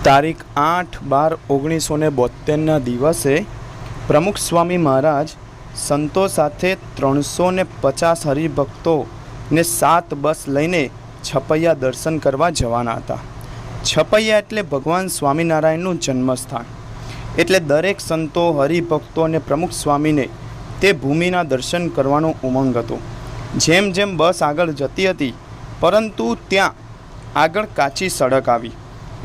તારીખ 8/12/1972 દિવસે પ્રમુખ સ્વામી મહારાજ સંતો સાથે 350 હરિભક્તોને 7 બસ લઈને છપૈયા દર્શન કરવા જવાના હતા। છપૈયા એટલે ભગવાન સ્વામિનારાયણનું જન્મસ્થાન, એટલે દરેક સંતો, હરિભક્તો અને પ્રમુખ સ્વામીને તે ભૂમિના દર્શન કરવાનો ઉમંગ હતો। જેમ જેમ બસ આગળ જતી હતી, પરંતુ ત્યાં આગળ કાચી સડક આવી,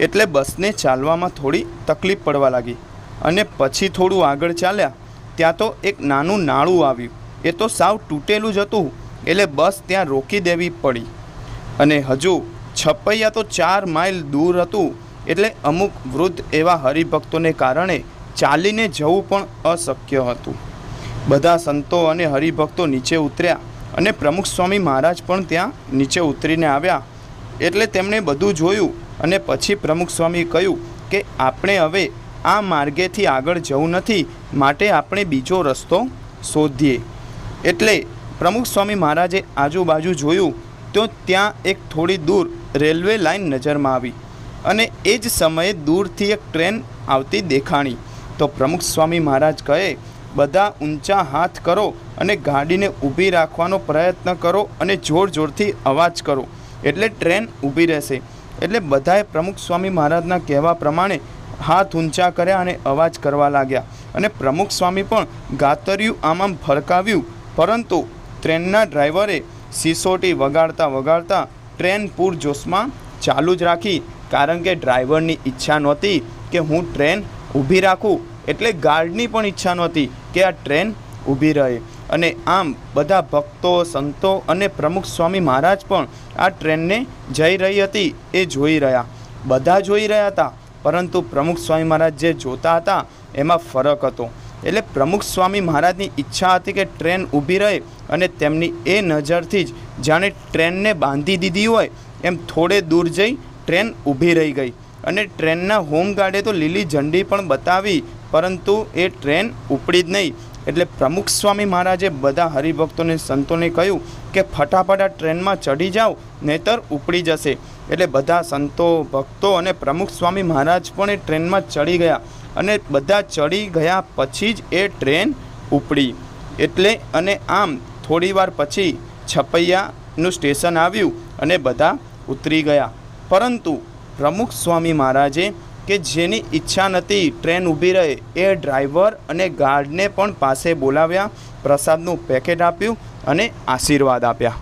એટલે બસને ચાલવામાં થોડી તકલીફ પડવા લાગી। અને પછી થોડું આગળ ચાલ્યા ત્યાં તો એક નાનું નાળું આવ્યું। એ તો સાવ તૂટેલું જ હતું, એટલે બસ ત્યાં રોકી દેવી પડી। અને હજુ છપૈયા તો 4 માઇલ દૂર હતું, એટલે અમુક વૃદ્ધ એવા હરિભક્તોને કારણે ચાલીને જવું પણ અશક્ય હતું। બધા સંતો અને હરિભક્તો નીચે ઉતર્યા અને પ્રમુખ સ્વામી મહારાજ પણ ત્યાં નીચે ઉતરીને આવ્યા। એટલે તેમણે બધું જોયું અને પછી પ્રમુખ સ્વામીએ કહ્યું કે આપણે હવે આ માર્ગેથી આગળ જવું નથી, માટે આપણે બીજો રસ્તો શોધીએ। એટલે પ્રમુખ સ્વામી મહારાજે આજુબાજુ જોયું તો ત્યાં એક થોડી દૂર રેલવે લાઇન નજરમાં આવી અને એ જ સમયે દૂરથી એક ટ્રેન આવતી દેખાણી। તો પ્રમુખ સ્વામી મહારાજ કહે, બધા ઊંચા હાથ કરો અને ગાડીને ઊભી રાખવાનો પ્રયત્ન કરો અને જોર જોરથી અવાજ કરો, એટલે ટ્રેન ઊભી રહેશે। એટલે બધાએ પ્રમુખ સ્વામી મહારાજના કહેવા પ્રમાણે હાથ ઊંચા કર્યા અને અવાજ કરવા લાગ્યા। અને પ્રમુખ સ્વામી પણ ગાતર્યું આમ ફરકાવ્યું, પરંતુ ટ્રેનના ડ્રાઈવરે સિસોટી વગાડતા વગાડતા ટ્રેન પૂરજોશમાં ચાલુ જ રાખી, કારણ કે ડ્રાઈવરની ઈચ્છા નહોતી કે હું ટ્રેન ઊભી રાખું, એટલે ગાર્ડની પણ ઈચ્છા નહોતી કે આ ટ્રેન ઊભી રહે। અને આમ બધા ભક્તો, સંતો અને પ્રમુખ સ્વામી મહારાજ પણ આ ટ્રેનને જઈ રહી હતી એ જોઈ રહ્યા। બધા જોઈ રહ્યા હતા, પરંતુ પ્રમુખ સ્વામી મહારાજ જે જોતા હતા એમાં ફરક હતો। એટલે પ્રમુખ સ્વામી મહારાજની ઈચ્છા હતી કે ટ્રેન ઊભી રહે, અને તેમની એ નજરથી જ જાણે ટ્રેનને બાંધી દીધી હોય એમ થોડે દૂર જઈ ટ્રેન ઊભી રહી ગઈ। અને ટ્રેનના હોમગાર્ડે તો લીલી ઝંડી પણ બતાવી, પરંતુ એ ટ્રેન ઉપડી જ નહીં। એટલે પ્રમુખ સ્વામી મહારાજે બધા હરિભક્તોને, સંતોને કહ્યું કે ફટાફટ આ ટ્રેનમાં ચડી જાઓ, નહીંતર ઉપડી જશે। એટલે બધા સંતો, ભક્તો અને પ્રમુખ સ્વામી મહારાજ પણ એ ટ્રેનમાં ચડી ગયા, અને બધા ચડી ગયા પછી જ એ ટ્રેન ઉપડી। એટલે અને આમ થોડીવાર પછી છપૈયાનું સ્ટેશન આવ્યું અને બધા ઉતરી ગયા। પરંતુ પ્રમુખ સ્વામી મહારાજે કે જેની ઈચ્છા નથી ટ્રેન ઊભી રહે, એ ડ્રાઈવર અને ગાર્ડને પણ પાસે બોલાવ્યા, પ્રસાદનું પેકેટ આપ્યું અને આશીર્વાદ આપ્યા।